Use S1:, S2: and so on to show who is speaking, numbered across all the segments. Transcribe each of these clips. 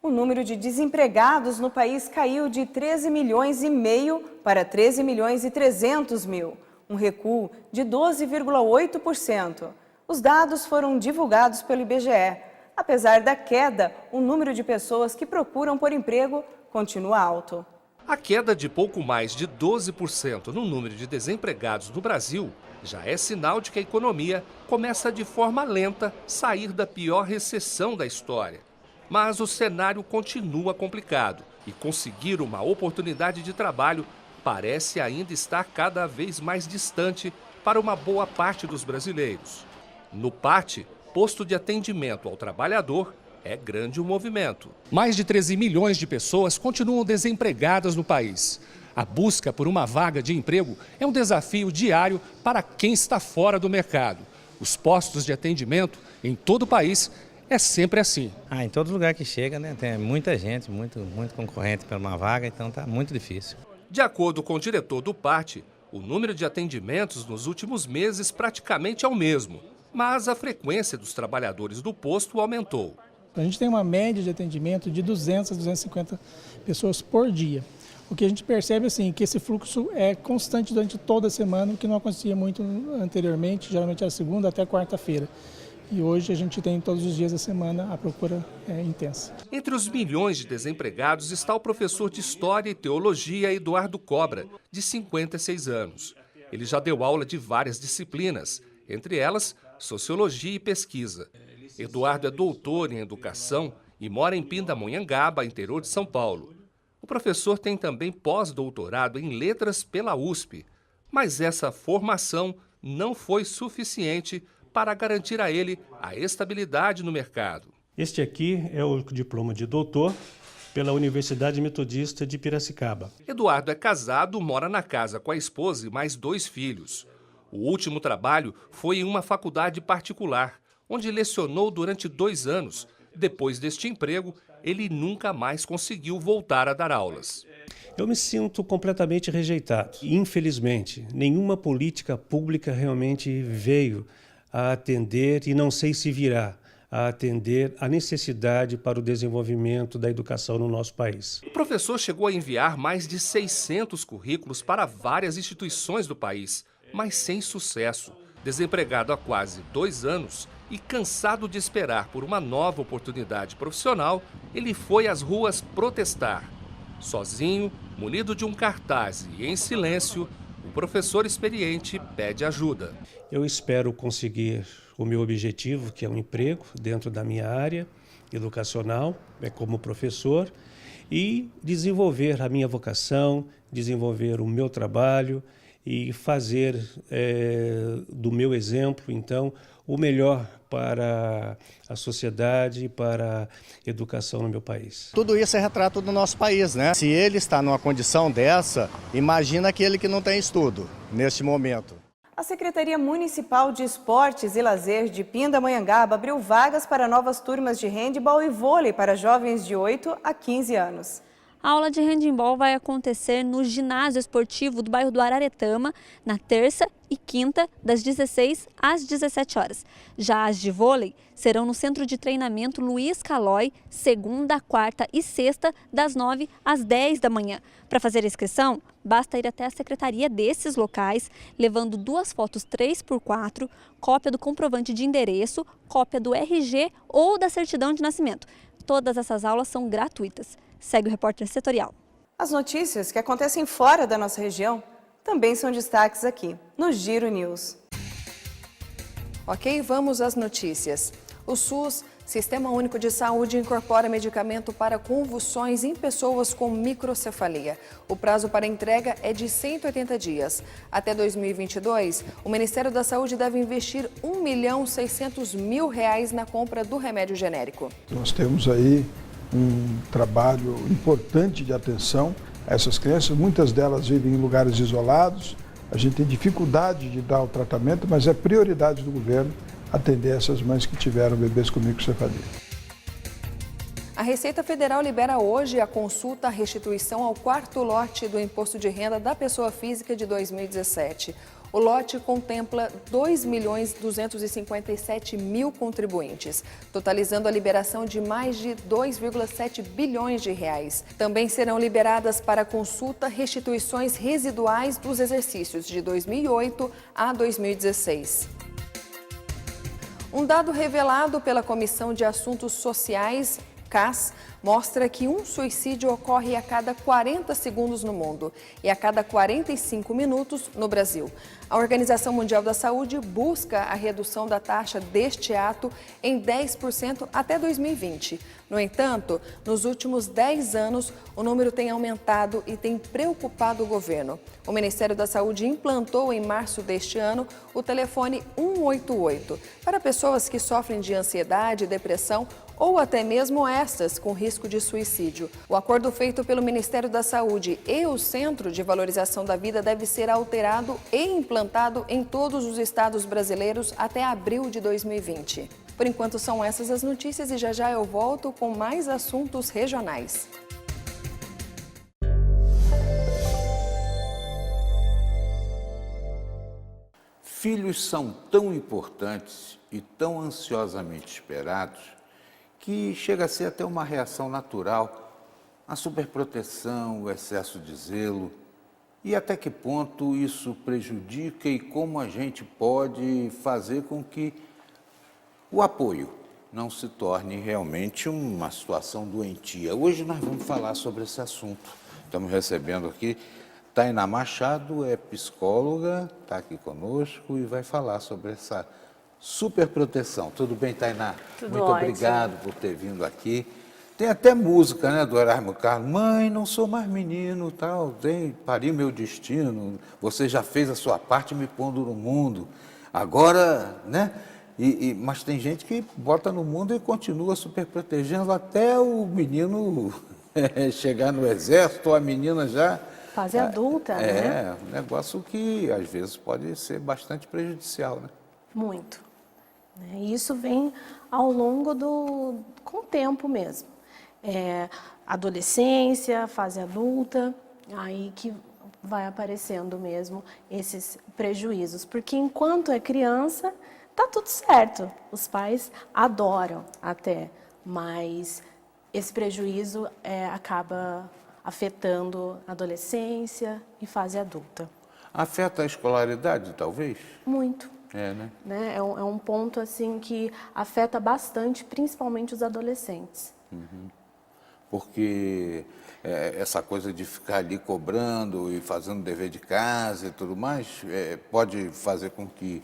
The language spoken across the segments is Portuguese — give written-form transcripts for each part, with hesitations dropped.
S1: O número de desempregados no país caiu de 13 milhões e meio para 13 milhões e 300 mil, um recuo de 12,8%. Os dados foram divulgados pelo IBGE. Apesar da queda, o número de pessoas que procuram por emprego continua alto.
S2: A queda de pouco mais de 12% no número de desempregados no Brasil já é sinal de que a economia começa de forma lenta a sair da pior recessão da história. Mas o cenário continua complicado e conseguir uma oportunidade de trabalho parece ainda estar cada vez mais distante para uma boa parte dos brasileiros. No PAT, Posto de Atendimento ao Trabalhador, é grande o movimento. Mais de 13 milhões de pessoas continuam desempregadas no país. A busca por uma vaga de emprego é um desafio diário para quem está fora do mercado. Os postos de atendimento em todo o país é sempre assim.
S3: Em todo lugar que chega, né, tem muita gente, muito concorrente para uma vaga, então está muito difícil.
S2: De acordo com o diretor do PAT, o número de atendimentos nos últimos meses praticamente é o mesmo, mas a frequência dos trabalhadores do posto aumentou.
S4: A gente tem uma média de atendimento de 200 a 250 pessoas por dia. O que a gente percebe assim, que esse fluxo é constante durante toda a semana, o que não acontecia muito anteriormente, geralmente era segunda até quarta-feira. E hoje a gente tem todos os dias da semana, a procura é intensa.
S2: Entre os milhões de desempregados está o professor de História e Teologia Eduardo Cobra, de 56 anos. Ele já deu aula de várias disciplinas, entre elas Sociologia e Pesquisa. Eduardo é doutor em Educação e mora em Pindamonhangaba, interior de São Paulo. O professor tem também pós-doutorado em Letras pela USP, mas essa formação não foi suficiente para garantir a ele a estabilidade no mercado.
S5: Este aqui é o diploma de doutor pela Universidade Metodista de Piracicaba.
S2: Eduardo é casado, mora na casa com a esposa e mais 2 filhos. O último trabalho foi em uma faculdade particular, onde lecionou durante 2 anos. Depois deste emprego, ele nunca mais conseguiu voltar a dar aulas.
S5: Eu me sinto completamente rejeitado. Infelizmente, nenhuma política pública realmente veio a atender, e não sei se virá a atender a necessidade para o desenvolvimento da educação no nosso país.
S2: O professor chegou a enviar mais de 600 currículos para várias instituições do país, mas sem sucesso. Desempregado há quase 2 anos e cansado de esperar por uma nova oportunidade profissional, ele foi às ruas protestar. Sozinho, munido de um cartaz e em silêncio, o professor experiente pede ajuda.
S5: Eu espero conseguir o meu objetivo, que é um emprego dentro da minha área educacional, como professor, e desenvolver a minha vocação, desenvolver o meu trabalho e fazer do meu exemplo, então, o melhor para a sociedade e para a educação no meu país.
S6: Tudo isso é retrato do nosso país, né? Se ele está numa condição dessa, imagina aquele que não tem estudo neste momento.
S1: A Secretaria Municipal de Esportes e Lazer de Pindamonhangaba abriu vagas para novas turmas de handebol e vôlei para jovens de 8 a 15 anos.
S7: A aula de handebol vai acontecer no ginásio esportivo do bairro do Araretama, na terça e quinta, das 16 às 17 horas. Já as de vôlei serão no Centro de Treinamento Luiz Calói, segunda, quarta e sexta, das 9 às 10 da manhã. Para fazer a inscrição, basta ir até a secretaria desses locais, levando 2 fotos 3x4, cópia do comprovante de endereço, cópia do RG ou da certidão de nascimento. Todas essas aulas são gratuitas. Segue o repórter setorial.
S1: As notícias que acontecem fora da nossa região também são destaques aqui no Giro News.
S8: Ok, vamos às notícias. O SUS, Sistema Único de Saúde, incorpora medicamento para convulsões em pessoas com microcefalia. O prazo para entrega é de 180 dias. Até 2022, o Ministério da Saúde deve investir R$1.600.000 na compra do remédio genérico.
S9: Nós temos aí um trabalho importante de atenção a essas crianças. Muitas delas vivem em lugares isolados. A gente tem dificuldade de dar o tratamento, mas é prioridade do governo atender essas mães que tiveram bebês com microcefalia.
S8: A Receita Federal libera hoje a consulta à restituição ao 4º lote do Imposto de Renda da Pessoa Física de 2017. O lote contempla 2.257.000 contribuintes, totalizando a liberação de mais de 2,7 bilhões de reais. Também serão liberadas para consulta restituições residuais dos exercícios de 2008 a 2016. Um dado revelado pela Comissão de Assuntos Sociais, CAS, mostra que um suicídio ocorre a cada 40 segundos no mundo e a cada 45 minutos no Brasil. A Organização Mundial da Saúde busca a redução da taxa deste ato em 10% até 2020. No entanto, nos últimos 10 anos, o número tem aumentado e tem preocupado o governo. O Ministério da Saúde implantou em março deste ano o telefone 188 para pessoas que sofrem de ansiedade, depressão ou até mesmo estas com risco de suicídio. O acordo feito pelo Ministério da Saúde e o Centro de Valorização da Vida deve ser alterado e implantado em todos os estados brasileiros até abril de 2020. Por enquanto são essas as notícias e já eu volto com mais assuntos regionais.
S10: Filhos são tão importantes e tão ansiosamente esperados que chega a ser até uma reação natural a superproteção, o excesso de zelo. E até que ponto isso prejudica e como a gente pode fazer com que o apoio não se torne realmente uma situação doentia. Hoje nós vamos falar sobre esse assunto. Estamos recebendo aqui Tainá Machado, é psicóloga, está aqui conosco e vai falar sobre essa superproteção. Tudo bem, Tainá?
S11: Tudo
S10: Muito
S11: ótimo.
S10: obrigado por ter vindo aqui. Tem até música, né, do Erasmo Carlos. Mãe, não sou mais menino, tal, pari meu destino. Você já fez a sua parte me pondo no mundo. Agora, né? Mas tem gente que bota no mundo e continua superprotegendo até o menino chegar no exército, ou a menina já...
S11: Fase adulta, né?
S10: É, um negócio que às vezes pode ser bastante prejudicial, né?
S11: Muito. E isso vem ao longo com o tempo mesmo. Adolescência, fase adulta, aí que vai aparecendo mesmo esses prejuízos. Porque enquanto é criança, tá tudo certo. Os pais adoram até, mas esse prejuízo acaba afetando a adolescência e fase adulta.
S10: Afeta a escolaridade, talvez?
S11: Muito.
S10: Né?
S11: É um ponto assim que afeta bastante, principalmente os adolescentes.
S10: Uhum. Porque essa coisa de ficar ali cobrando e fazendo dever de casa e tudo mais, pode fazer com que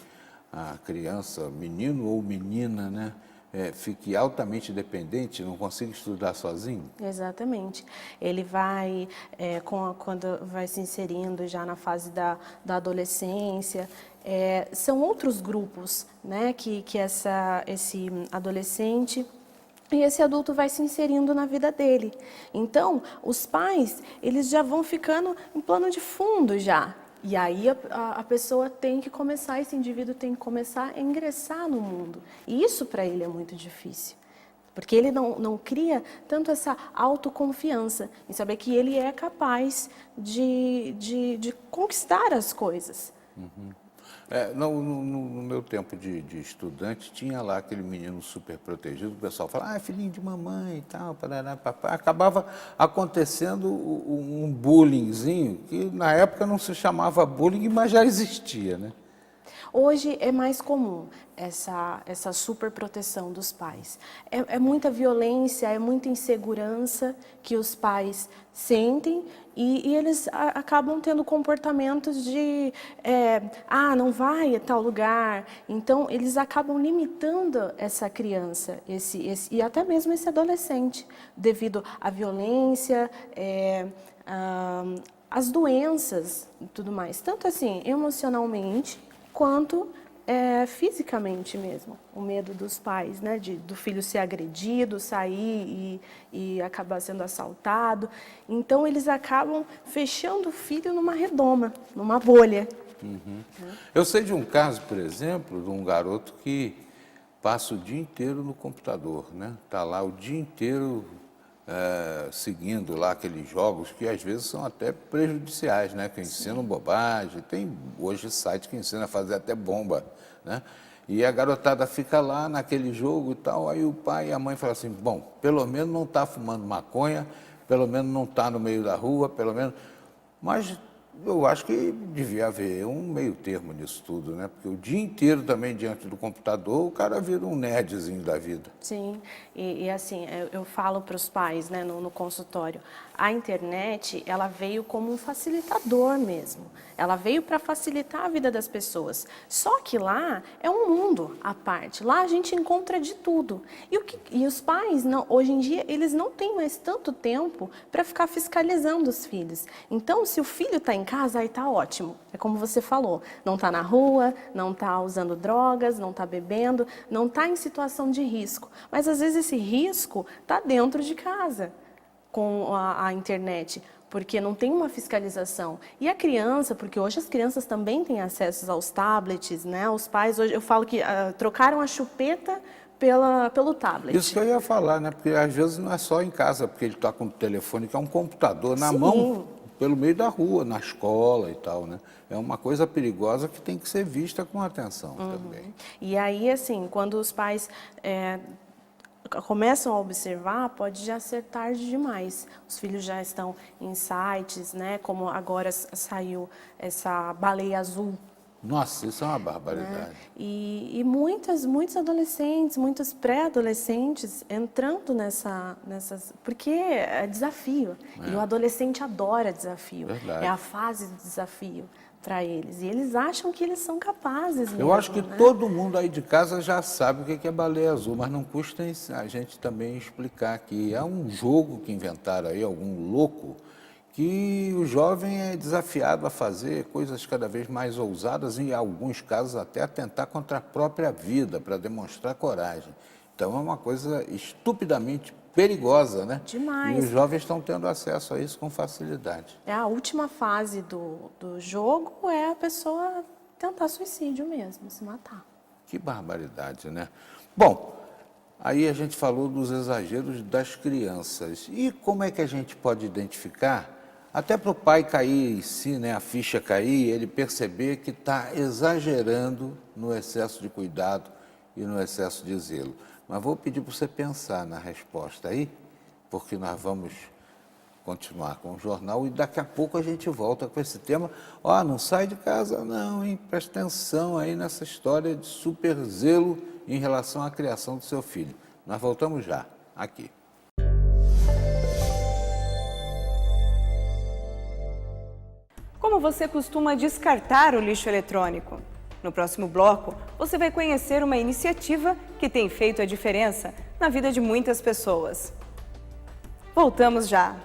S10: a criança, menino ou menina, né, fique altamente dependente, não consiga estudar sozinho?
S11: Exatamente. Ele vai, quando vai se inserindo já na fase da adolescência, são outros grupos, né, que esse adolescente e esse adulto vai se inserindo na vida dele. Então, os pais, eles já vão ficando em plano de fundo já. E aí a pessoa tem que começar, esse indivíduo tem que começar a ingressar no mundo. E isso para ele é muito difícil. Porque ele não cria tanto essa autoconfiança em saber que ele é capaz de conquistar as coisas.
S10: Uhum. No meu tempo de estudante, tinha lá aquele menino super protegido, o pessoal falava, filhinho de mamãe e tal, parará, papai. Acabava acontecendo um bullyingzinho, que na época não se chamava bullying, mas já existia, né?
S11: Hoje é mais comum essa superproteção dos pais. É muita violência, é muita insegurança que os pais sentem e eles acabam tendo comportamentos de não vai a tal lugar. Então, eles acabam limitando essa criança e até mesmo esse adolescente, devido à violência, às doenças e tudo mais. Tanto assim, emocionalmente, quanto fisicamente mesmo. O medo dos pais, né, do filho ser agredido, sair e acabar sendo assaltado. Então, eles acabam fechando o filho numa redoma, numa bolha.
S10: Uhum. Eu sei de um caso, por exemplo, de um garoto que passa o dia inteiro no computador, né? Está lá o dia inteiro seguindo lá aqueles jogos que às vezes são até prejudiciais, né? Que ensinam bobagem. Tem hoje site que ensina a fazer até bomba, né? E a garotada fica lá naquele jogo e tal, aí o pai e a mãe falam assim, bom, pelo menos não está fumando maconha, pelo menos não está no meio da rua, pelo menos... Mas eu acho que devia haver um meio termo nisso tudo, né? Porque o dia inteiro também diante do computador, o cara vira um nerdzinho da vida.
S11: Sim, e assim, eu falo para os pais, né, no consultório, a internet, ela veio como um facilitador mesmo. Ela veio para facilitar a vida das pessoas. Só que lá é um mundo à parte. Lá a gente encontra de tudo. E os pais, não, hoje em dia, eles não têm mais tanto tempo para ficar fiscalizando os filhos. Então, se o filho está em casa, aí está ótimo. É como você falou, não está na rua, não está usando drogas, não está bebendo, não está em situação de risco. Mas, às vezes, esse risco está dentro de casa, com a internet, porque não tem uma fiscalização. E a criança, porque hoje as crianças também têm acesso aos tablets, né? Os pais, hoje, eu falo que trocaram a chupeta pelo tablet.
S10: Isso que eu ia falar, né? Porque às vezes não é só em casa, porque ele está com o telefone, que é um computador na mão, pelo meio da rua, na escola e tal, né? É uma coisa perigosa que tem que ser vista com atenção também.
S11: E aí, assim, quando os pais começam a observar, pode já ser tarde demais. Os filhos já estão em sites, né? Como agora saiu essa baleia azul.
S10: Nossa, isso é uma barbaridade.
S11: Né? E muitos adolescentes, muitos pré-adolescentes entrando nessas... Porque é desafio. E o adolescente adora desafio.
S10: Verdade.
S11: É a fase do desafio para eles. E eles acham que eles são capazes mesmo.
S10: Eu acho que todo mundo aí de casa já sabe o que é baleia azul, mas não custa a gente também explicar que é um jogo que inventaram aí, algum louco, que o jovem é desafiado a fazer coisas cada vez mais ousadas, em alguns casos até atentar contra a própria vida, para demonstrar coragem. Então é uma coisa estupidamente perigosa, né?
S11: Demais.
S10: E os jovens estão tendo acesso a isso com facilidade.
S11: A última fase do jogo é a pessoa tentar suicídio mesmo, se matar.
S10: Que barbaridade, né? Bom, aí a gente falou dos exageros das crianças. E como é que a gente pode identificar, até para o pai cair em si, né, a ficha cair, ele perceber que está exagerando no excesso de cuidado e no excesso de zelo? Mas vou pedir para você pensar na resposta aí, porque nós vamos continuar com o jornal e daqui a pouco a gente volta com esse tema. Ó, não sai de casa não, hein? Presta atenção aí nessa história de super zelo em relação à criação do seu filho. Nós voltamos já, aqui.
S1: Como você costuma descartar o lixo eletrônico? No próximo bloco, você vai conhecer uma iniciativa que tem feito a diferença na vida de muitas pessoas. Voltamos já!